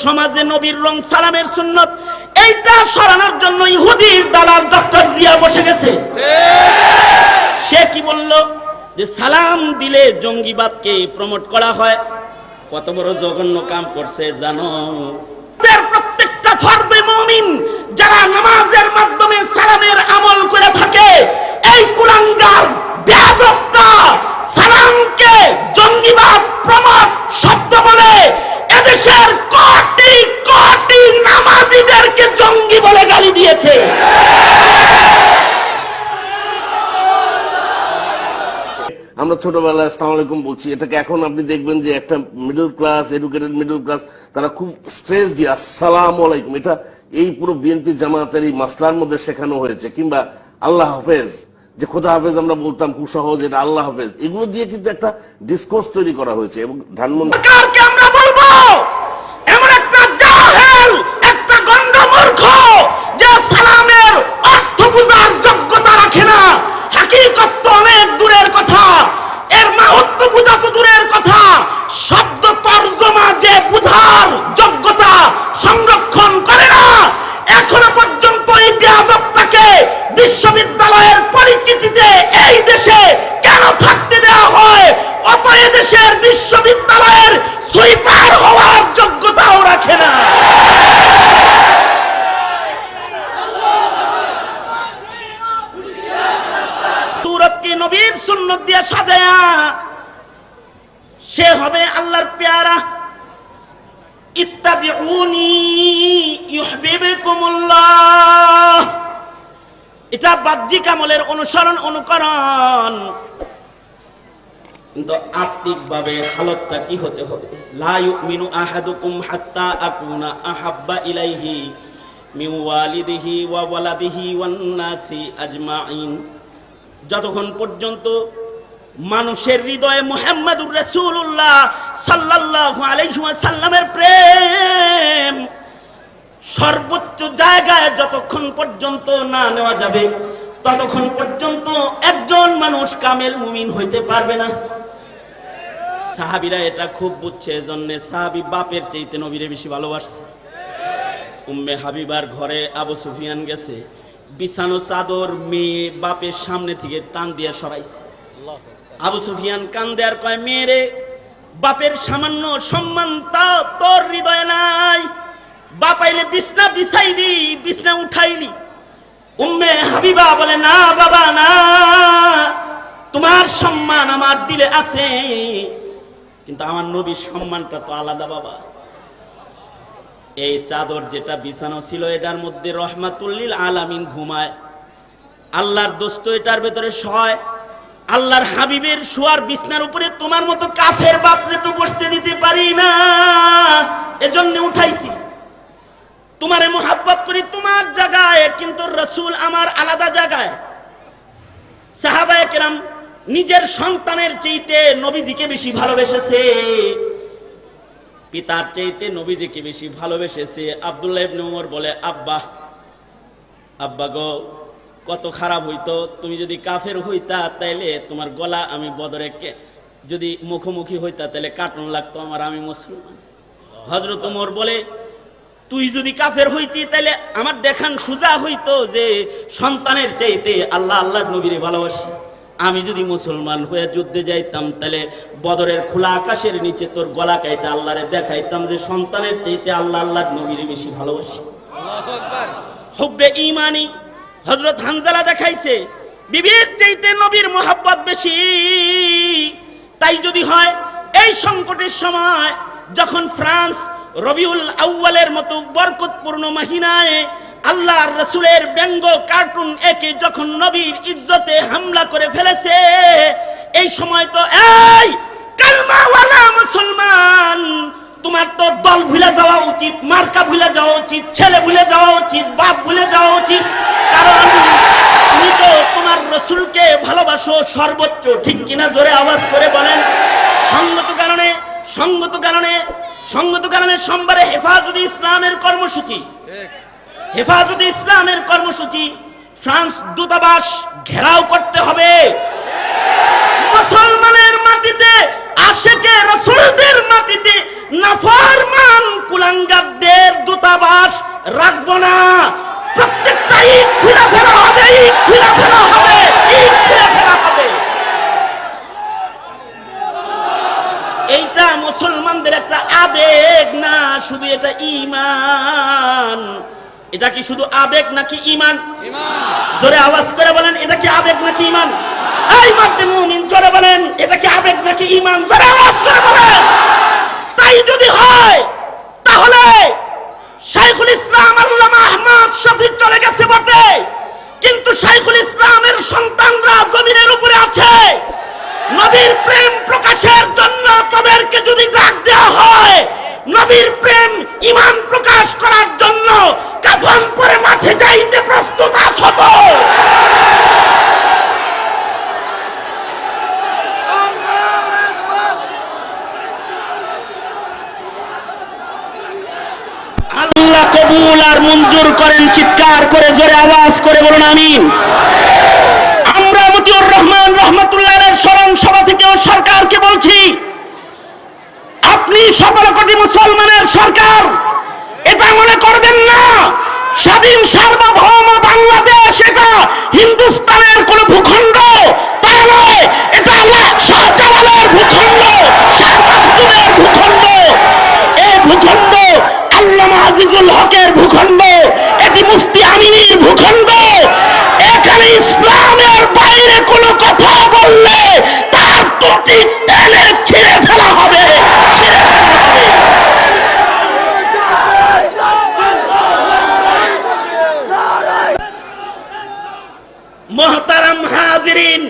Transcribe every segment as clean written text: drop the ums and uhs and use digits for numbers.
সমাজে নবীর রং সালামের সুন্নত এইটা সরানোর জন্য ইহুদির দালাল ডক্টর জিয়া বসে গেছে। সে কি বলল যে সালাম দিলে জঙ্গিবাদকে প্রমোট করা হয়। কত বড় জঘন্য কাম করছে জানো? প্রত্যেকটা ফরদে মুমিন যারা নামাজের মাধ্যমে সালামের আমল করে থাকে, এই কুলাঙ্গার বেয়াদবটা সালামকে জঙ্গিবাদ প্রমোট শব্দ বলে এদেশের কোটি কোটি নামাজীদেরকে জঙ্গি বলে গালি দিয়েছে। আমরা ছোটবেলায় আসসালামু আলাইকুম বলছি, এটাকে এখন আপনি দেখবেন যে একটা middle class, educated middle class, তারা খুব স্ট্রেস দিয়ে আসসালামু আলাইকুম, এটা এই পুরো বিএনপি জামাতের এই মাসলার মধ্যে শেখানো হয়েছে। কিংবা আল্লাহ হাফেজ, যে খোদা হাফেজ আমরা বলতাম খুব সহজ, এটা আল্লাহ হাফেজ, এগুলো দিয়ে কিন্তু একটা ডিসকোর্স তৈরি করা হয়েছে। এবং ধানমন্ডি আমরা বলবো এমন একটা জাহেল, একটা গন্ডমূর্খ যে সালামের অর্থ বুঝার যোগ্যতা রাখে না। হাকিকত তো অনেক দূরের কথা, এর মাহাত্ম্য বুঝা তো দূরের কথা, শব্দ তরজমা যে বুঝার যোগ্যতা সংরক্ষণ করে না। এখনো পর্যন্ত এই বেয়াদবটাকে বিশ্ববিদ্যালয়ের পরিচিতিতে এই দেশে কেন থাকতে দেওয়া হয়? অত এদেশের বিশ্ববিদ্যালয়ের সুইপার হওয়ার যোগ্যতাও রাখে না। সুরতকে নবীর সুন্নত দিয়ে সাজায়া সে হবে আল্লাহর পেয়ারা। ইত্তাবিউনি ইউহিব্বুকুমুল্লাহ, এটা বাহ্যিক আমলের অনুসরণ অনুকরণ, কিন্তু আত্মিকভাবে হালতটা কি হতে হবে? লা ইউমিনু আহাদুকুম হাত্তা আকুনা আহাব্বা ইলাইহি মিন ওয়ালিদিহি ওয়া ওয়ালাদিহি ওয়ান নাসি আজমাইন। যতক্ষণ পর্যন্ত মানুষের হৃদয়ে মুহাম্মদুর রাসূলুল্লাহ সাল্লাল্লাহু আলাইহি ওয়াসাল্লামের প্রেম সর্বোচ্চ জায়গায় যতক্ষণ পর্যন্ত না নেওয়া যাবে, ততক্ষণ পর্যন্ত একজন মানুষ কামেল মুমিন হইতে পারবে না। সাহাবীরা এটা খুব বুঝছে, এজন্য সাহাবী বাপের চাইতে নবীরে বেশি ভালোবাসছে। উম্মে হাবিবার ঘরে আবু সুফিয়ান গেছে, বিছানো চাদর মেয়ে বাপের সামনে থেকে টান দিয়ে সরাইছে। আবু সুফিয়ান কান্দে আর কয়, মেয়েরে, বাপের সামান্য সম্মান তা তোর হৃদয়ে নাই। বাপ আইলে বিছনা বিছাইবি, বিছনা উঠাইলি। উম্মে হাবিবা বলে, না বাবা না, তোমার সম্মান আমার দিলে আছে, কিন্তু আমার নবীর সম্মানটা তো আলাদা বাবা। এই চাদর যেটা বিছানো ছিল এটার মধ্যে রহমাতুল লিল আলামিন ঘুমায়, আল্লাহর দোস্ত এটার ভেতরে শয়। আল্লাহর হাবিবের শোয়ার বিছনার উপরে তোমার মতো কাফের বাপরে তো বসতে দিতে পারি না, এজন্য উঠাইছি। তোমারে মোহাব্বত করি তোমার জায়গায়, কিন্তু রাসূল আমার আলাদা জায়গায়। সাহাবায়ে কেরাম নিজের সন্তানের চাইতে নবীজিকে বেশি ভালোবেসেছে, পিতার চাইতে নবীজিকে বেশি ভালোবেসেছে। আব্দুল্লাহ ইবনে ওমর বলে, আব্বা আব্বা গো, কত খারাপ হইতো তুমি যদি কাফের হইতা, তাইলে তোমার গলা আমি বদরে যদি মুখোমুখি হইতা তাইলে কাটন লাগতো আমার, আমি মুসলমান। হযরত ওমর বলে, তুই যদি কাফের হইতি তাইলে আমার দেখান সুজা হইতো যে সন্তানের চাইতে আল্লাহ আল্লাহর নবীরে ভালোবাসি। আমি যদি মুসলমান হয়ে যুদ্ধে যাইতাম তাহলে বদরের খোলা আকাশের নিচে তোর গলা কাইটা আল্লাহরে দেখাইতাম যে সন্তানের চাইতে আল্লাহ আল্লাহর নবীরে বেশি ভালোবাসি। আল্লাহু আকবার। হুব্বে ঈমানি হযরত হানজালা দেখাইছে বিবির চাইতে নবীর মোহাব্বত বেশি। তাই যদি হয় এই সংকটের সময় যখন ফ্রান্স রবিউল আউয়ালের মতো বরকতপূর্ণ মাহিনায় আল্লাহর রাসূলের ব্যঙ্গ কার্টুন একে যখন নবীর ইজ্জতে হামলা করে ফেলেছে, এই সময় তো এই কালমাওয়ালা মুসলমান, তোমার তো দল ভুলে যাওয়া উচিত, মার্কা ভুলে যাওয়া উচিত, ছেলে ভুলে যাওয়া উচিত, বাপ ভুলে যাওয়া উচিত। কারণ তুমি তো তোমার রাসূলকে ভালোবাসো সর্বোচ্চ, ঠিক কিনা? জোরে আওয়াজ করে বলেন। সঙ্গত কারণে সোমবারে হেফাজতে ইসলামের কর্মসূচি, হেফাজতে ইসলামের কর্মসূচি, ফ্রান্স দূতাবাস ঘেরাও করতে হবে। মুসলমানের মাটিতে, আশেকে রাসূলদের মাটিতে নাফরমান কুলাঙ্গারদের দূতাবাস রাখবো না। প্রত্যেকটা ইট ছুঁড়ে ফেলা হবে, ইট ছুঁড়ে ফেলা হবে, ইট ছুঁড়ে ফেলা হবে। এইটা মুসলমানদের একটা আবেগ না, শুধু এটা ঈমান। এটা কি শুধু আবেগ নাকি ঈমান? জোরে আওয়াজ করে বলেন, এটা কি আবেগ নাকি ঈমান? এই মাদ্দে মুমিন জোরে বলেন, এটা কি আবেগ নাকি ঈমান? জোরে আওয়াজ করে বলেন। তাই যদি হয় তাহলে শাইখুল ইসলাম আল্লামা আহমদ শফিক চলে গেছে বটে, কিন্তু শাইখুল ইসলামের সন্তানরা জমিনের উপরে আছে। নবীর প্রেম প্রকাশের জন্য তাদেরকে যদি ডাক দেওয়া হয়, নবীর প্রেম ঈমান প্রকাশ করার জন্য কাফন পরে মাঠে যাইতে প্রস্তুত আছো তো? আল্লাহ কবুল আর মঞ্জুর করেন। চিৎকার করে জোরে আওয়াজ করে বলুন আমিন। আমরা মতিউর রহমান রহমতুল্লাহের স্মরণ সভা থেকেও সরকারকে বলছি, আপনি 17 কোটি মুসলমানের সরকার, এটা মনে করবেন না স্বাধীন সার্বভৌম বাংলাদেশ এটা হিন্দুস্তানের কোন ভূখণ্ড তা নয়। এটা শাহজালালের ভূখণ্ড, শাহ মাসুদের ভূখণ্ড। এই ভূখণ্ড আল্লামা আজিজুল হকের ভূখণ্ড, এটি মুফতি আমিনীর ভূখণ্ড। এখানে ইসলামের বাইরে কোনো কথা বললে তার টুটি টেনে ছিঁড়ে ফেলা হবে, ছিঁড়ে ফেলা হবে। মোহতারাম হাজিরিন,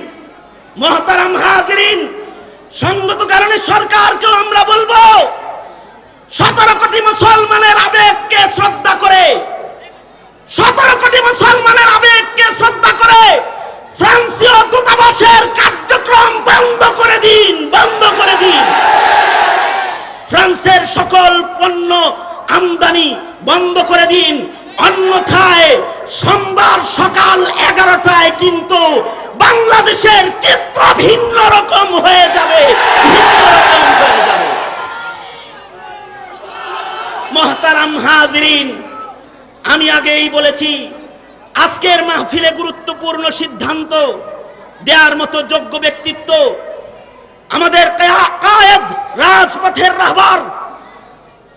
মোহতারাম হাজিরিন, সঙ্গত কারণে সরকারকেও আমরা বলবো 17 কোটি মুসলমানের আবেগকে শ্রদ্ধা করে, 17 কোটি মুসলমানের আবেগকে শ্রদ্ধা করে ফ্রান্সীয় দূতাবাসের কার্যক্রম বন্ধ করে দিন, বন্ধ করে দিন। ফ্রান্সের সকল পণ্য আমদানি বন্ধ করে দিন, অন্যথায় সোমবার সকাল 11টায় কিন্তু বাংলাদেশের চিত্র ভিন্ন রকম হয়ে যাবে, ভিন্ন রকম হয়ে যাবে। মোহতারাম হাজিরিন, আমি আগেই বলেছি আজকের মাহফিলে গুরুত্বপূর্ণ সিদ্ধান্ত দেওয়ার মতো যোগ্য ব্যক্তিত্ব আমাদের কায়েদ, রাজপথের রাহবার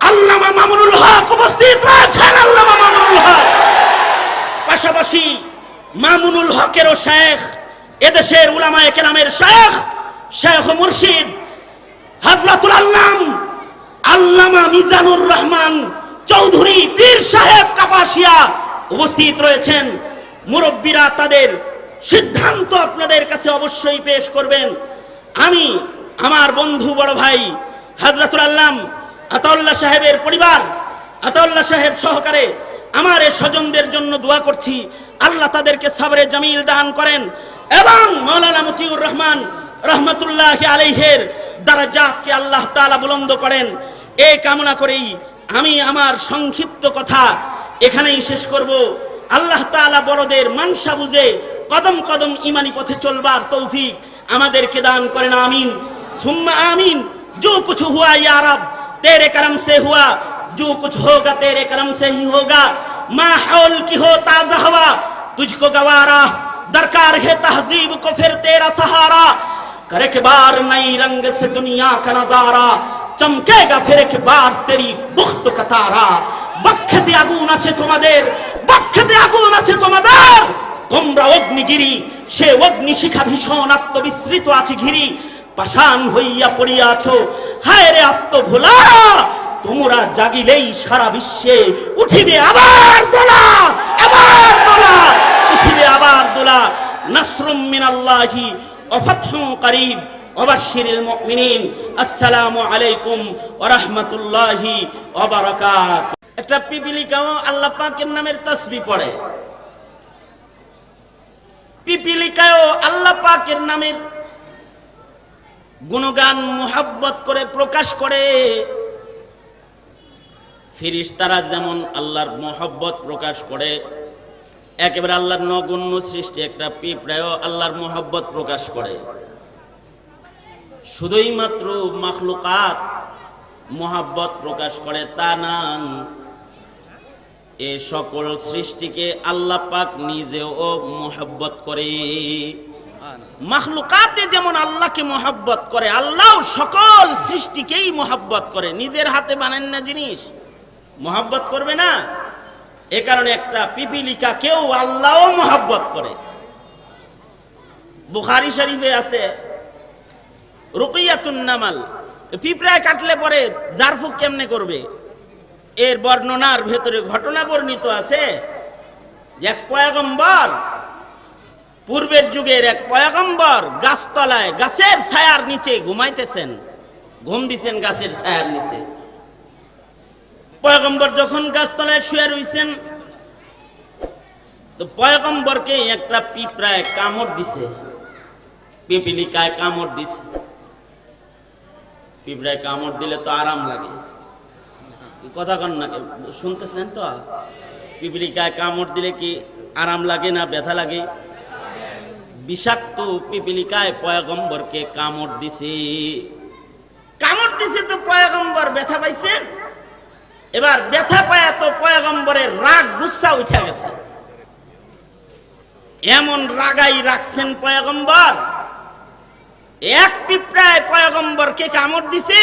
আল্লামা মামুনুল হক উপস্থিত রয়েছেন। আল্লামা মামুনুল হক, পাশাপাশি মামুনুল হকেরও শেখ, এদেশের উলামায়ে কেরামের শেখ, শেখ মুর্শিদ হযরতুল আল্লাম আল্লামা মিজানুর রহমান চৌধুরী পীর সাহেব কাপাসিয়া উপস্থিত রয়েছেন। মুরব্বীরা তাদের সিদ্ধান্ত আপনাদের কাছে অবশ্যই পেশ করবেন। আমি আমার বন্ধু বড় ভাই হযরতুল আল্লাম আতাউল্লাহ সাহেবের পরিবার, আতাউল্লাহ সাহেব সহকারে আমার এই স্বজনদের জন্য দোয়া করছি, আল্লাহ তাদেরকে সবরে জামিল দান করেন এবং মাওলানা মতিউর রহমান রহমতুল্লাহি আলাইহির দারাজাতকে আল্লাহ তাআলা বুলন্দ করেন। এই কামনা করেই আমি আমার সংক্ষিপ্ত কথা এখানেই শেষ করব। আল্লাহ তাআলা বড়দের মানসা বুঝে কদম কদম ঈমানি পথে চলবার তৌফিক আমাদেরকে দান করেন। আমিন সুম্মা আমিন। जो कुछ हुआ या रब तेरे करम से हुआ, जो कुछ होगा तेरे करम से ही होगा। माहौल की हो ताज़ा हवा तुझको गवारा, दरकार है तहजीब को फिर तेरा सहारा। कर एक बार नई रंग से दुनिया का नजारा, चमकेगा फिर एक बार तेरी बुख्त का तारा। बख्खते আগুন আছে তোমাদের, বক্ষেতে আগুন আছে তোমাদের, তোমরা অগ্নিগিরি, সে অগ্নি শিখা ভীষণ আত্মবিস্মৃত আছে ঘিরি। পাষাণ হইয়া পড়িয়াছ হায় রে আত্মভোলা, তোমরা জাগিলেই সারা বিশ্বে উঠিবে আবার দোলা, আবার দোলা, উঠিবে আবার দোলা। নাসরুম মিনাল্লাহি ওয়া ফাতহুন করিব ওয়াবাশশিরিল মুমিনিন। আসসালামু আলাইকুম ওয়া রাহমাতুল্লাহি ওয়া বারাকাতুহু। একটা পিপিলিকাও আল্লাহ পাকের নামের তাসবিহ পড়ে, পিপিলিকাও আল্লাহ পাকের নামের গুণগান মুহাব্বত করে প্রকাশ করে। ফেরেশতারা যেমন আল্লাহর মুহাব্বত প্রকাশ করে, একেবারে আল্লাহর নগণ্য সৃষ্টি একটা পিঁপড়াও আল্লাহর মুহাব্বত প্রকাশ করে। শুধুই মাত্র মাখলুকাত মোহাব্বত প্রকাশ করে তা না, এ সকল সৃষ্টিকে আল্লাহ পাক নিজেও মোহাব্বত করে। মাখলুকাতে যেমন আল্লাহকে মোহাব্বত করে, আল্লাহ সকল সৃষ্টিকেই মোহাব্বত করে। নিজের হাতে বানান না জিনিস, মোহাব্বত করবে না? এ কারণে একটা পিপিলিকাকেও আল্লাহও মোহাব্বত করে। বুখারী শরীফে আছে রুকিয়াতুন নামাল, পিঁপড়ায় কাটলে পরে জারফুক কেমনে করবে, এর বর্ণনার ভেতরে ঘটনা বর্ণিত আছে। এক পয়গম্বর, পূর্বের যুগের এক পয়গম্বর গাছতলায় গাছের ছায়ার নিচে ঘুমাইতেছেন, ঘুম দিছেন গাছের ছায়ার নিচে। পয়গম্বর যখন গাছতলায় শুয়ে রইছেন, তো পয়গম্বরকে একটা পিঁপড়ায় কামড় দিছে, পিপিলিকায় কামড় দিছে। পিঁপড়ায় কামড় দিলে তো আরাম লাগে, কথা কন না, শুনতেছেন তো? পিপিলিকায় কামড় দিলে কি আরাম লাগে না ব্যথা লাগে? বিষাক্ত পিপিলিকায় পয়গম্বরকে কামড় দিছে। কামড় দিছে তো পয়গম্বর ব্যথা পাইছেন। এবার ব্যথা পায় তো পয়গম্বরের রাগ গুচ্ছা উঠে গেছে, এমন রাগাই রাখছেন পয়গম্বর। এক পিঁপড়ায় পয়গম্বরকে কামড় দিছে,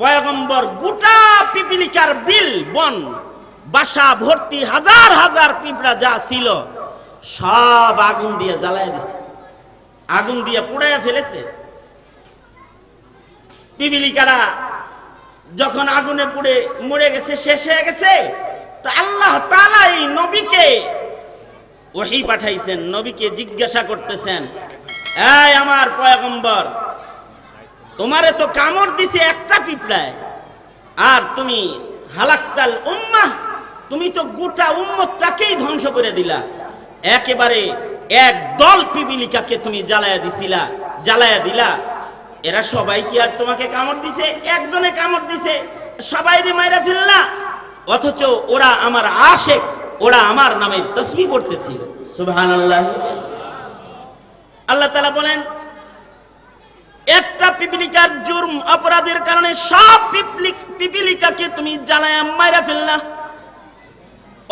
পয়গম্বর গোটা পিপিলিকার বিল বন বাসা ভর্তি হাজার হাজার পিঁপড়া যা ছিল সব আগুন দিয়ে জ্বালায় দিছে, আগুন দিয়ে পুড়াইয়া ফেলেছে। পিপিলিকারা যখন আগুনে পুড়ে মরে গেছে, শেষ হয়ে গেছে, তো আল্লাহ তাআলা এই নবীকে ওহী পাঠাইছেন, নবীকে জিজ্ঞাসা করতেছেন, এই আমার পয়গম্বর, তোমারে তো কামড় দিছে একটা পিঁপড়ায়, আর তুমি হালাকতাল উম্মাহ, তুমি তো গোটা উম্মতটাকেই ধ্বংস করে দিলা। একেবারে এক দল পিপিলিকাকে তুমি জ্বালায়া দিলা। এরা সবাই কি আর তোমাকে কামড় দিছে? একজনে কামড় দিছে, সবাইরে মাইরা ফেললা। অথচ ওরা আমার আশিক, ওরা আমার নামে তাসবিহ পড়তেছিল। সুবহানাল্লাহ। আল্লাহ তাআলা বলেন, একটা পিপিলিকার জুরম অপরাধের কারণে সব পিপিলিকাকে তুমি জ্বালায়া মাইরা ফেললা।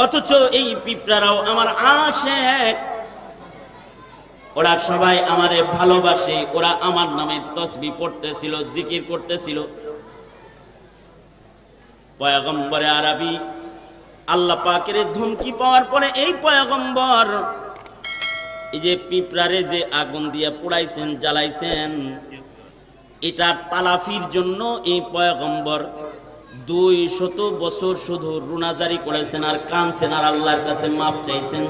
অথচ এই পিঁপড়ারাও আমার আশিক, ওরা সবাই আমারে ভালোবাসে, ওরা আমার নামে তাসবিহ পড়তেছিল, জিকির করতেছিল। পয়গম্বরে আরবি আল্লাহ পাকের ধমকি পাওয়ার পরে এই পয়গম্বর এই যে পিঁপড়ারে যে আগুন দিয়ে পোড়াইছেন, জ্বালাইছেন, এটার তালাফির জন্য এই পয়গম্বর 200 বছর শুধু রুনাজারি করেছেন আর কাঁদছেন আর আল্লাহর কাছে মাপ চাইছেন।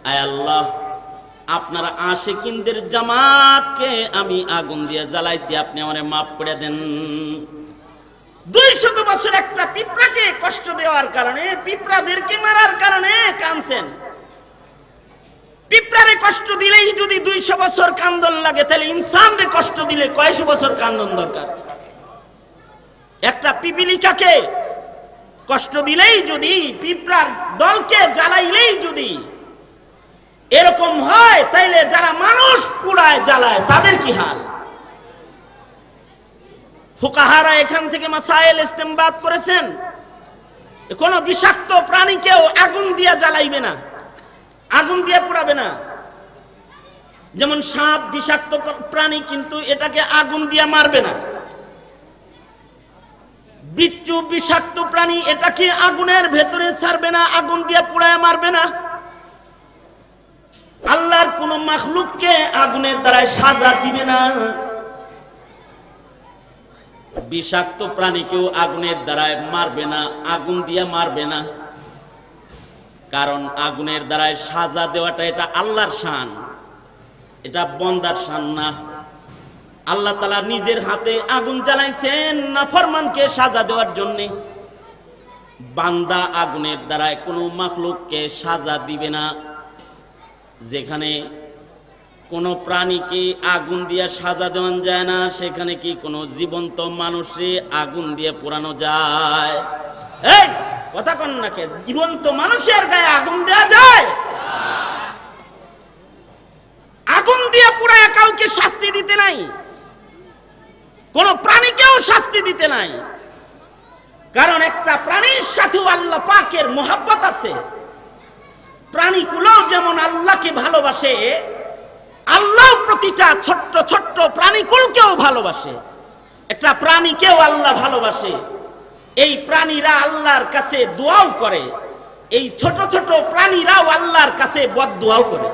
আয় আল্লাহ, আপনার আশিকিনদের জামাতকে আমি আগুন দিয়ে জ্বালাইছি, আপনি আমারে মাফ করে দেন। 200 বছর একটা পিঁপড়াকে কষ্ট দেওয়ার কারণে, পিঁপড়াদেরকে মারার কারণে কাঁদছেন। পিঁপড়ারে কষ্ট দিলেই যদি 200 বছর কান্দন লাগে, তাহলে ইনসানরে কষ্ট দিলে কয়শো বছর কান্দন দরকার? একটা পিপিলিকাকে কষ্ট দিলেই যদি, পিঁপড়ার দলকে জ্বালাইলেই যদি এরকম হয়, তাইলে যারা মানুষ পুড়ায় জ্বালায় তাদের কি হাল? ফুকাহারা এখান থেকে মাসাইল ইস্তেমবাদ করেছেন, কোন বিষাক্ত প্রাণীকেও আগুন দিয়ে জ্বালাইবে না, আগুন দিয়ে পোড়াবে না। যেমন সাপ বিষাক্ত প্রাণী, কিন্তু এটাকে আগুন দিয়ে মারবে না। বিচ্ছু বিষাক্ত প্রাণী, এটাকে আগুনের ভেতরে ছাড়বে না, আগুন দিয়ে পোড়ায় মারবে না। আল্লাহর কোন মাখলুককে আগুনের দ্বারা সাজা দিবে না। বিষাক্ত প্রাণীকেও আগুনের দ্বারায় মারবে না, আগুন দিয়ে মারবে না। কারণ আগুনের দ্বারায় সাজা দেওয়াটা এটা আল্লাহর শান, এটা বন্দার শান না। আল্লাহ তাআলা নিজের হাতে আগুন জ্বালাইছেন নাফরমানকে সাজা দেওয়ার জন্য। বান্দা আগুনের দ্বারায় কোনো মাখলুককে সাজা দিবে না। যেখানে কোনো প্রাণীকে আগুন দিয়ে সাজা দেওয়া যায় না, সেখানে কি কোনো জীবন্ত মানুষে আগুন দিয়ে পোড়ানো যায়? এই কথা কন না কে? জীবন্ত মানুষের গায়ে আগুন দেওয়া যায়? আগুন দিয়ে পুরায় কাউকে শাস্তি দিতে নাই। কোন প্রাণীকেও শাস্তি দিতে নাই, কারণ একটা প্রাণীর সাথেও আল্লাহ পাকের মোহাব্বত আছে। প্রাণীগুলো যেমন আল্লাহকে ভালোবাসে, আল্লাহ প্রতিটা ছোট্ট ছোট্ট প্রাণীকুলকেও ভালোবাসে। একটা প্রাণীকেও আল্লাহ ভালোবাসে। এই প্রাণীরা আল্লাহর কাছে দোয়াও করে, এই ছোট ছোট প্রাণীরাও আল্লাহর কাছে বদদোয়াও করে।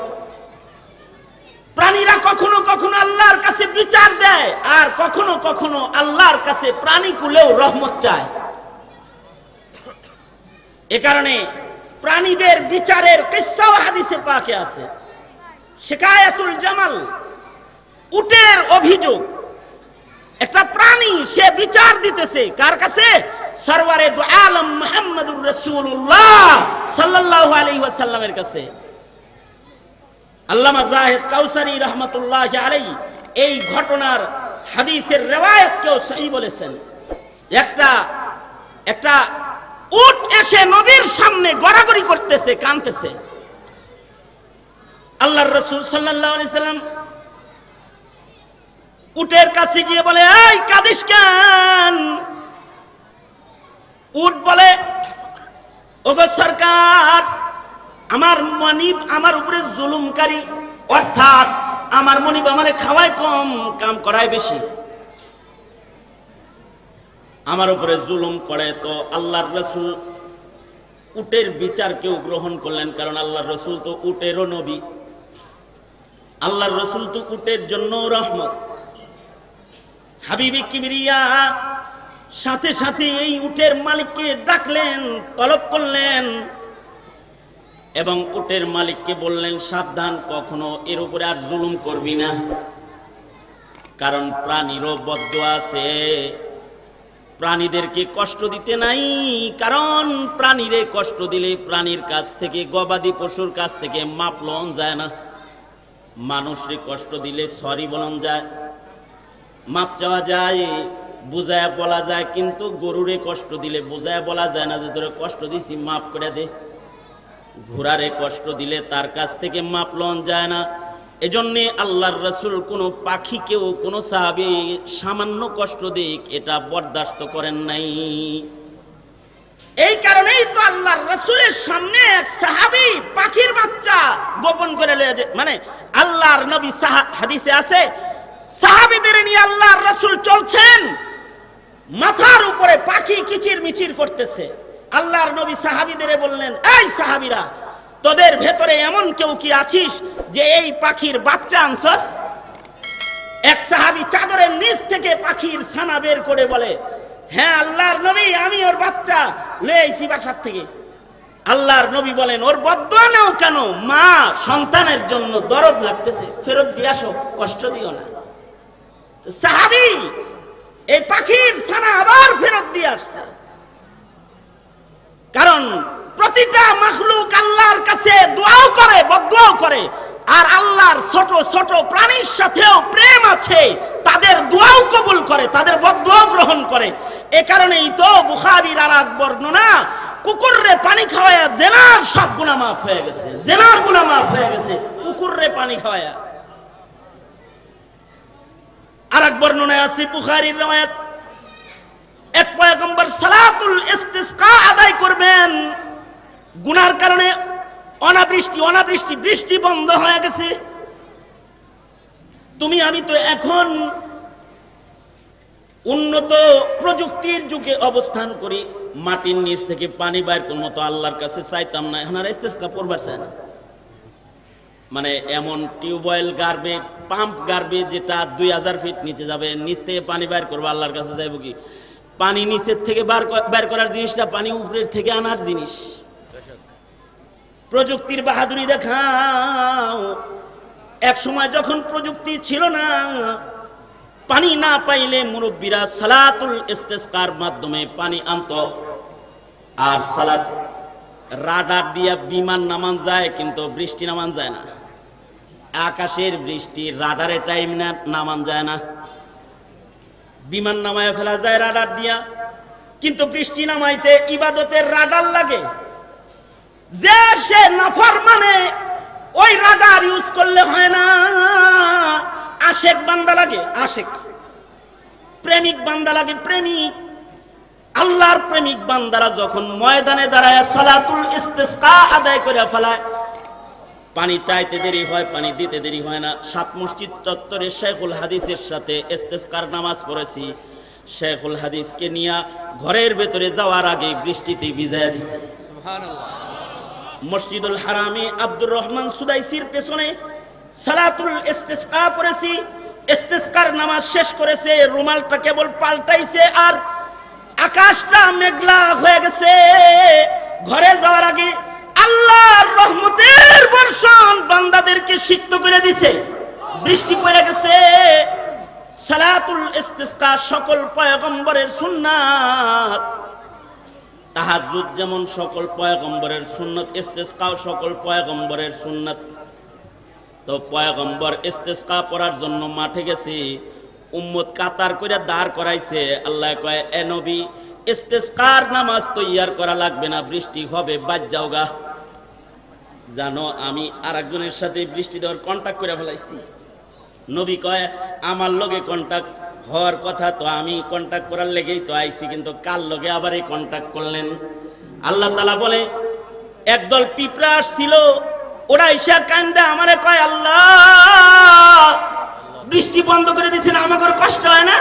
প্রাণীরা কখনো কখনো আল্লাহর কাছে বিচার দেয়, আর কখনো কখনো আল্লাহর কাছে প্রাণীকুলেও রহমত চায়। এ কারণে প্রাণীদের বিচারের কিসসাও হাদিসে পাকে আছে। শিকায়াতুল জামাল, উটের অভিযোগ। একটা প্রাণী সে বিচার দিতেছে কার কাছে? সরওয়ারে দু আলম মুহাম্মদুর রাসূলুল্লাহ সাল্লাল্লাহু আলাইহি ওয়াসাল্লামের কাছে। আল্লামা জাহিদ কাউসারি রাহমাতুল্লাহি আলাইহি এই ঘটনার হাদিসের রিওয়ায়াতকেও সহিহ বলেছেন। একটা উট এসে নবীর সামনে গড়াগড়ি করতেছে, কাঁদতেছে। আল্লাহর রাসূল সাল্লাল্লাহু আলাইহি সাল্লাম উটের কাছে গিয়ে বলে, এই কাঁদিস কেন? উট বলে, ওগো সরকার, আমার মনিব আমার উপরে জুলুমকারী, অর্থাৎ আমার মনিব আমারে খাওয়ায় কম, কাম করায় বেশি, আমার উপরে জুলুম করে। তো আল্লাহর রাসূল উটের বিচার কেউ গ্রহণ করলেন, কারণ আল্লাহর রাসূল তো উটেরও নবী, আল্লাহর রাসূল তো উটের জন্য রহমত। হাবিবে কিবরিয়া সাথে সাথে এই উটের মালিককে ডাকলেন, তলব করলেন এবং উটের মালিককে বললেন, সাবধান, কখনো এর উপরে আর জুলুম করবি না, কারণ প্রাণীরও বদদোয়া আছে। প্রাণীদেরকে কষ্ট দিতে নাই, কারণ প্রাণীরে কষ্ট দিলে প্রাণীর কাছ থেকে, গবাদি পশুর কাছ থেকে মাপ লন যায় না। মানুষরে কষ্ট দিলে সরি বলন যায়, মাপ চাওয়া যায়, বুঝায় বলা যায়, কিন্তু গরুরে কষ্ট দিলে বুঝায় বলা যায় না যে তোরে কষ্ট দিছি মাপ করে দে। ঘোড়ারে কষ্ট দিলে তার কাছ থেকে মাপ লন যায় না। এজন্যে আল্লাহর রাসূল কোনো পাখিকেও, কোনো সাহাবী সামান্য কষ্ট দিক এটা বরদাস্ত করেন নাই। এই কারণেই তো আল্লাহর রাসূলের সামনে এক সাহাবী পাখির বাচ্চা গোপন করে লয়ে যায়, মানে আল্লাহর নবী হাদিসে আছে, সাহাবীদের নিয়ে আল্লাহর রাসূল চলছেন, মাথার উপরে পাখি কিচির মিচির করতেছে। আল্লাহর নবী সাহাবীদের বললেন, এই সাহাবীরা, তোদের ভেতরে এমন কেউ কি আছিস যে এই পাখির বাচ্চা আনছস? এক সাহাবী চাদরের নিচ থেকে পাখির ছানা বের করে বলে, হ্যাঁ আল্লাহর নবী, আমি ওর বাচ্চা লয়ে আইছি বাসার থেকে। আল্লাহর নবী বলেন, ওর বদদোয়া নাও কেন? মা সন্তানের জন্য দরদ লাগতেছে, ফেরত দিয়ে আসো, কষ্ট দিও না। সাহাবী এই পাখির ছানা আবার ফেরত দিয়ে আসছে, কারণ প্রতিটা মাখলুক আল্লাহর কাছে দোয়াও করে, বদদোয়াও করে, আর আল্লাহর ছোট ছোট প্রাণীর সাথেও প্রেম আছে, তাদের দোয়াও কবুল করে, তাদের বদদোয়াও গ্রহণ করে। এ কারণেই তো বুখারীর আর এক বর্ণনা, কুকুররে পানি খাওয়ায়া জেনার সব গুনাহ মাফ হয়ে গেছে, জেনার গুনাহ মাফ হয়ে গেছে কুকুররে পানি খাওয়ায়া। আর এক বর্ণনায় আছে বুখারীর রওয়ায়াত, এক পয়গম্বর সালাতুল ইস্তিসকা আদায় করবেন, গুনার কারণে অনাবৃষ্টি বৃষ্টি বন্ধ হয়ে গেছে। তুমি আমি তো এখন উন্নত প্রযুক্তির যুগে অবস্থান করি, মাটির নিচ থেকে পানি বাইর করার মতো আল্লাহর কাছে চাইতাম না, এখন আর ইস্তিসকা পড়বার চায় না। মানে এমন টিউবওয়েল গাড়বে, পাম্প গাড়বে, যেটা 2000 ফিট নিচে যাবে, নিচ থেকে পানি বাইর করবো, আল্লাহর কাছে যাইব কি? পানি নিচের থেকে বের করার জিনিসটা পানি উপরের থেকে আনার জিনিস। প্রযুক্তির বাহাদুরি দেখাও। এক সময় যখন প্রযুক্তি ছিল না, পানি না পাইলে মুরব্বীরা সালাতুল ইস্তিসকার মাধ্যমে পানি আনতো। আর সালাত রাডার দিয়া বিমান নামান যায়, কিন্তু বৃষ্টি নামান যায় না। আকাশের বৃষ্টি রাডারে টাইম না নামান যায় না, বিমান নামায় ফেলা যায় রাডার দিয়া, কিন্তু বৃষ্টি নামাইতে ইবাদতের রাডার লাগে। যে সে নাফরমানে ওই রাডার ইউজ করলে হয় না, আশেক বান্দা লাগে, আশেক। প্রেমিক বান্দা লাগে, প্রেমিক। আল্লাহর প্রেমিক বান্দারা যখন ময়দানে দাঁড়ায় সালাতুল ইস্তিসকা আদায় করে ফেলায়, পানি চাইতে দেরি হয়, পানি দিতে দেরি হয় না। সাত মসজিদ চত্বরে শেখুল হাদিসের সাথে ইস্তিসকার নামাজ পড়েছি। শেখুল হাদিসকে নিয়ে ঘরের ভেতরে যাওয়ার আগে বৃষ্টিতে ভিজায়া দিছে। মসজিদুল হারামে আব্দুর রহমান সুদাইসির পেছনে সালাতুল ইস্তিসকা পড়েছি। ইস্তিসকার নামাজ শেষ করেছে, রুমালটা কেবল পাল্টাইছে আর আকাশটা মেঘলা হয়ে গেছে। ঘরে যাওয়ার আগে আল্লাহর রহমতের বর্ষণ বান্দাদেরকে সিক্ত করে দিছে, বৃষ্টি পড়ে গেছে। সালাতুল ইস্তিসকা সকল পয়গম্বরের সুন্নাত। তাহাজ্জুদ যেমন সকল পয়গম্বরের সুন্নাত, ইস্তিসকাও সকল পয়গম্বরের সুন্নাত। তো পয়গম্বর ইস্তিসকা পড়ার জন্য মাঠে গেছে, উম্মত কাতার করে দাঁড় করাইছে। আল্লাহ কয়, এ নবী, ইস্তিসকার নামাজ তৈয়ার করা লাগবে না, বৃষ্টি হবে, বাদ যাও গা। জানো আমি আরেকজনের সাথে বৃষ্টি দেওয়ার কন্টাক্ট করে ফেলাইছি। নবী কয়, আমার লগে কন্টাক্ট হওয়ার কথা, তো আমি কন্টাক্ট করার লেগেই তো আইছি, কিন্তু কার লগে আবার এই কন্টাক্ট করলেন? আল্লাহ তাআলা বলে, একদল পিঁপড়া আসছিল, ওরা ঈশা কান্দে আমারে কয়, আল্লাহ বৃষ্টি বন্ধ করে দিয়েছেন, আমাদের কষ্ট হয় না?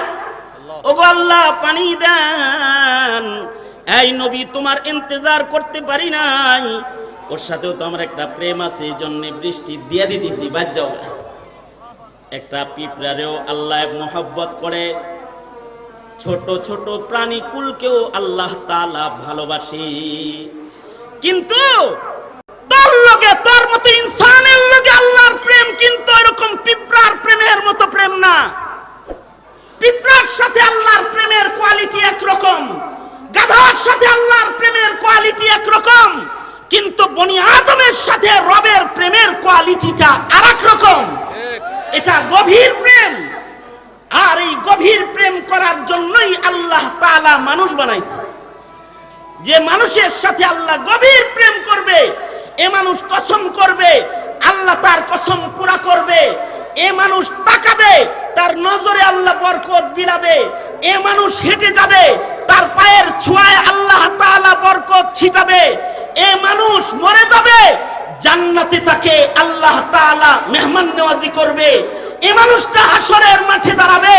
ওগো আল্লাহ পানি দেন। এই নবী, তোমার ইন্তজার করতে পারি নাই, ওর সাথেও তো আমার একটা প্রেম আছে, এই জন্য বৃষ্টি দিয়ে দিতেছি, বাদ যাও। একটা পিঁপড়ারেও আল্লাহ মোহাব্বত করে, ছোট ছোট প্রাণী কুলকেও আল্লাহ তাআলা ভালোবাসে। কিন্তু তোর লগে, তোর মতো ইনসানের লগে আল্লাহর প্রেম কিন্তু এরকম পিঁপড়ার প্রেমের মতো প্রেম না। পিঁপড়ার সাথে আল্লাহর প্রেমের কোয়ালিটি একরকম, গাধার সাথে আল্লাহর প্রেমের কোয়ালিটি একরকম, কিন্তু বনি আদমের সাথে রবের প্রেমের কোয়ালিটিটা আরেক রকম। এটা গভীর প্রেম। আর এই গভীর প্রেম করার জন্যই আল্লাহ তাআলা মানুষ বানাইছে। যে মানুষের সাথে আল্লাহ গভীর প্রেম করবে, এ মানুষ কসম করবে, আল্লাহ তার কসম পুরা করবে। এ মানুষ তাকাবে, তার নজরে আল্লাহ বরকত বিলাবে। এ মানুষ হেঁটে যাবে, তার পায়ের ছোঁয়ায় আল্লাহ তাআলা বরকত ছিটাবে। এ মানুষ মরে যাবে, জান্নাতে তাকে আল্লাহ তাআলা মেহমান নেওয়াজি করবে। এ মানুষটা হাসরের মাঠে দাঁড়াবে,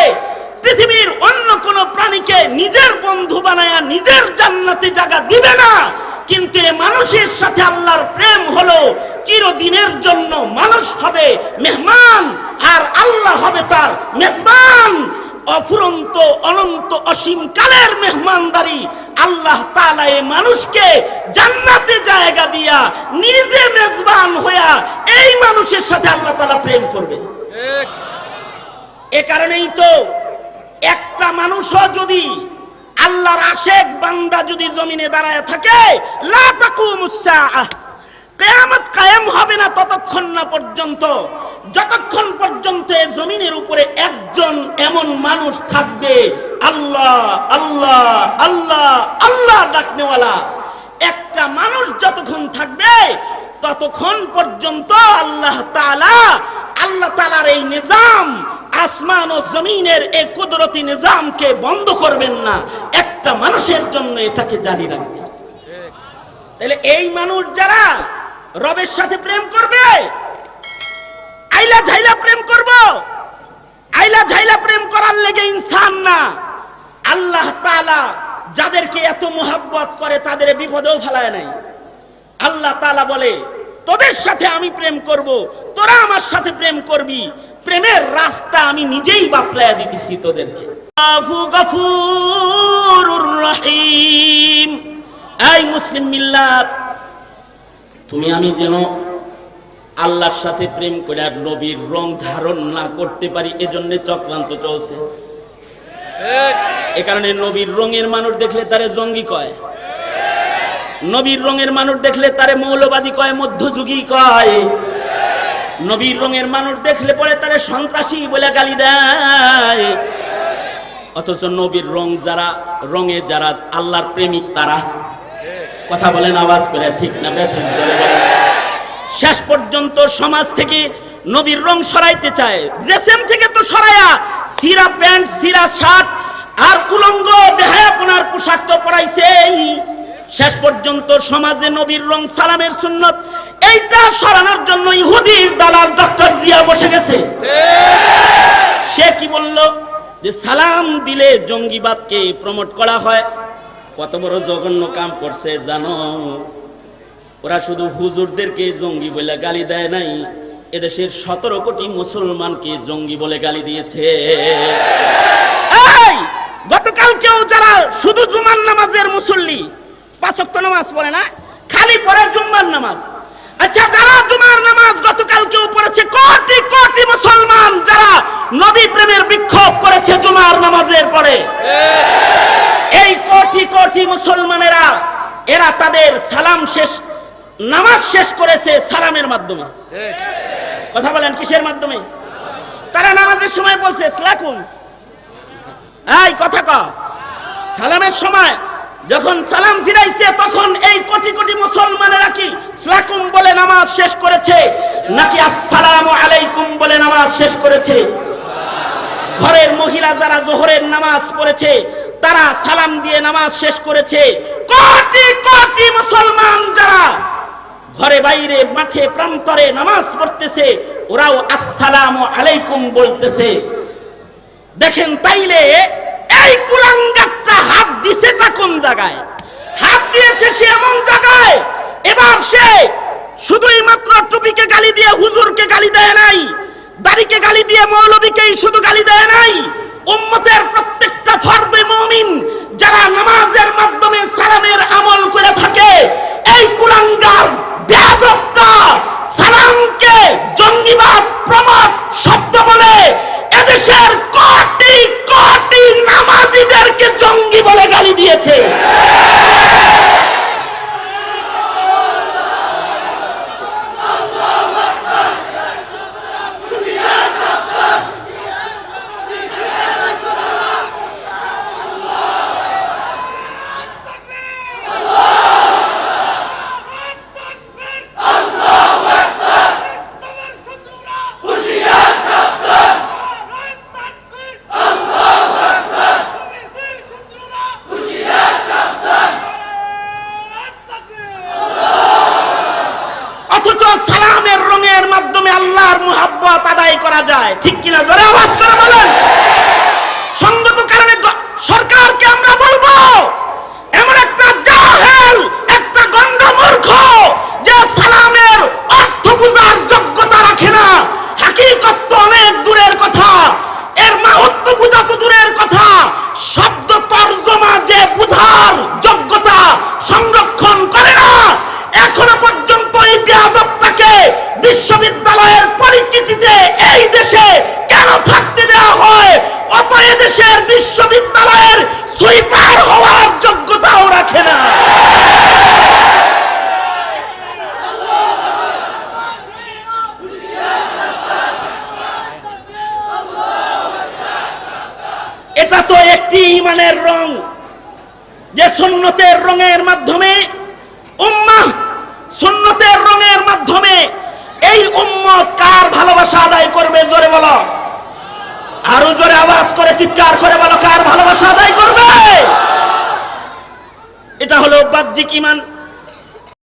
পৃথিবীর অন্য কোন প্রাণীকে নিজের বন্ধু বানায়া নিজের জান্নাতে জায়গা দিবে না। কিন্তু এ মানুষের সাথে আল্লাহর প্রেম হলো চিরদিনের জন্য। মানুষ হবে মেহমান আর আল্লাহ হবে তার মেজবান। অফুরন্ত অনন্ত অসীম কালের মেহমানদারি আল্লাহ তাআলা এই মানুষকে জান্নাতে জায়গা দিয়া নিজে মেজবান হইয়া এই মানুষের সাথে আল্লাহ তাআলা প্রেম করবে। এ কারণেই তো একটা মানুষও যদি আল্লাহর আশেক বান্দা যদি জমিনে দাঁড়ায় থাকে, লা তাকুমুস সাআহ, কিয়ামত কায়েম হবে না ততক্ষণ না পর্যন্ত, যতক্ষণ পর্যন্ত এই জমিনের উপরে একজন এমন মানুষ থাকবে আল্লাহ আল্লাহ আল্লাহ আল্লাহ ডাকনেওয়ালা। একটা মানুষ যতক্ষণ থাকবে ততক্ষণ পর্যন্ত আল্লাহ তাআলার এই নিজাম, আসমান ও জমিনের এই কুদরতি নিজামকে বন্ধ করবেন না। একটা মানুষের জন্য এটাকে জারি রাখবে। তাহলে এই মানুষ যারা রবের সাথে প্রেম করবে, আইলা ঝাইলা প্রেম করব, আইলা ঝাইলা প্রেম করার লেগে ইনসান না। আল্লাহ তাআলা যাদেরকে এত মোহাব্বত করে তাদের বিপদেও ফেলায় নাই। আল্লাহ তাআলা বলে, তোদের সাথে আমি প্রেম করব, তোরা আমার সাথে প্রেম করবি। প্রেমের রাস্তা আমি নিজেই বাতলায়া দিতেছি তোদেরকে। আল্লাহু গফুরুর রহিম। এই মুসলিম মিল্লাত, তুমি আমি যেন আল্লাহর সাথে প্রেম করে আর নবীর রং ধারণ না করতে পারি, এজন্য চক্রান্ত চলছে। এ কারণে নবীর রঙের মানুষ দেখলে তারে জঙ্গি কয়, নবীর রঙের মানুষ দেখলে তারে মৌলবাদী কয়, মধ্যযুগী কয়। নবীর রঙের মানুষ দেখলে পরে তারে সন্ত্রাসী বলে গালি দেয়। অথচ নবীর রং যারা, রঙে যারা আল্লাহর প্রেমিক তারা, কথা বলেন আওয়াজ করে, ঠিক না বেঠিক বলেন। শেষ পর্যন্ত সমাজ থেকে নবীর রং সরাইতে চায়। জেসেম থেকে তো সরায়া সিরা প্যান্ট, সিরা শার্ট, আর উলঙ্গ বেহায়াপনার পোশাক তো পরাইছেই। শেষ পর্যন্ত সমাজে নবীর রং, সালামের সুন্নত, এইটা সরানোর জন্য ইহুদির দালাল ডক্টর জিয়া বসে গেছে। সে কি বলল যে সালাম দিলে জঙ্গিবাদকে প্রমোট করা হয়। কত বড় জঘন্য কাম করছে জানো? ওরা শুধু হুজুরদেরকে জঙ্গি বলে গালি দেয় নাই, এদেশের 17 কোটি মুসলমানকে জঙ্গি বলে গালি দিয়েছে। এই গতকালকেও যারা শুধু জুমার নামাজের মুসল্লি, 5 ওয়াক্ত নামাজ পড়ে না, খালি পড়ে জুমার নামাজ। আচ্ছা, যারা জুমার নামাজ গতকালকেও পড়েছে, কোটি কোটি মুসলমান যারা নবী প্রেমের বিক্ষোভ করেছে জুমার নামাজের পরে, এই কোটি কোটি মুসলমানেরা এরা তাদের সালাম শেষ, নামাজ শেষ করেছে সালামের মাধ্যমে। কথা বলেন কিসের মাধ্যমে? তারা নামাজের সময় বলছে সালাকুম। এই কথা ক, সালামের সময় যখন সালাম ফিরাইছে তখন এই কোটি কোটি মুসলমানেরা কি সালাকুম বলে নামাজ শেষ করেছে নাকি আসসালামু আলাইকুম বলে নামাজ শেষ করেছে? ঘরের মহিলা যারা যোহরের নামাজ পড়েছে তারা সালাম দিয়ে নামাজ শেষ করেছে। কোটি কোটি মুসলমান যারা ঘরে বাইরে মাঠে প্রান্তরে নামাজ পড়তেছে ওরাও আসসালামু আলাইকুম বলতেছে। দেখেন তাইলে এই কুলাঙ্গারটা হাত দিছেটা কোন জায়গায়? হাত দিয়েছে সে এমন জায়গায়, এবার সে শুধুই মাত্র টুপিকে গালি দিয়ে হুজুরকে গালি দেয় নাই, দাড়িকে গালি দিয়ে মৌলবীকেই শুধু গালি দেয় নাই, উম্মতের প্রত্যেকটা ফরদে মুমিন যারা নামাজের মাধ্যমে সালামের আমল করে থাকে, এই কুলাঙ্গার বেয়াদবটা সালামকে জঙ্গিবাদ প্রমোট শব্দ বলে এদেশের কোটি কোটি নামাজীদেরকে জঙ্গি বলে গালি দিয়েছে। সালামের রঙের মাধ্যমে আল্লাহর মুহাব্বত আদায় করা যায়, ঠিক কিনা? জোরে আওয়াজ করে বলেন। সঙ্গত কারণে সরকারকে আমরা বলবো, এমন একটা জাহেল, একটা গন্ডমূর্খ যে সালামের অর্থ বুঝার যোগ্যতা রাখে না, হাকিকত তো অনেক দূরের কথা, এর মাহাত্ম্য বুঝা তো দূরের কথা, শব্দ তর্জমা যে বুঝার যোগ্যতা সংরক্ষণ করে না, এখনো পর্যন্ত এই বেয়াদবটাকে বিশ্ববিদ্যালয়ের পরিচিতিতে এই দেশে কেন থাকতে দেওয়া হয়? অত এদেশের বিশ্ববিদ্যালয়ের সুইপার হওয়ার যোগ্যতাও রাখে না। এটা তো একটি ঈমানের রং, যে সুন্নতের রঙের মাধ্যমে উম্মাহ, সুন্নতের রঙের মাধ্যমে এই উম্মত কার ভালোবাসা আদায় করবে? জোরে বলো, আরো জোরে আওয়াজ করে চিৎকার করে বলো, কার ভালোবাসা আদায় করবে? এটা হলো বাহ্যিক ঈমান।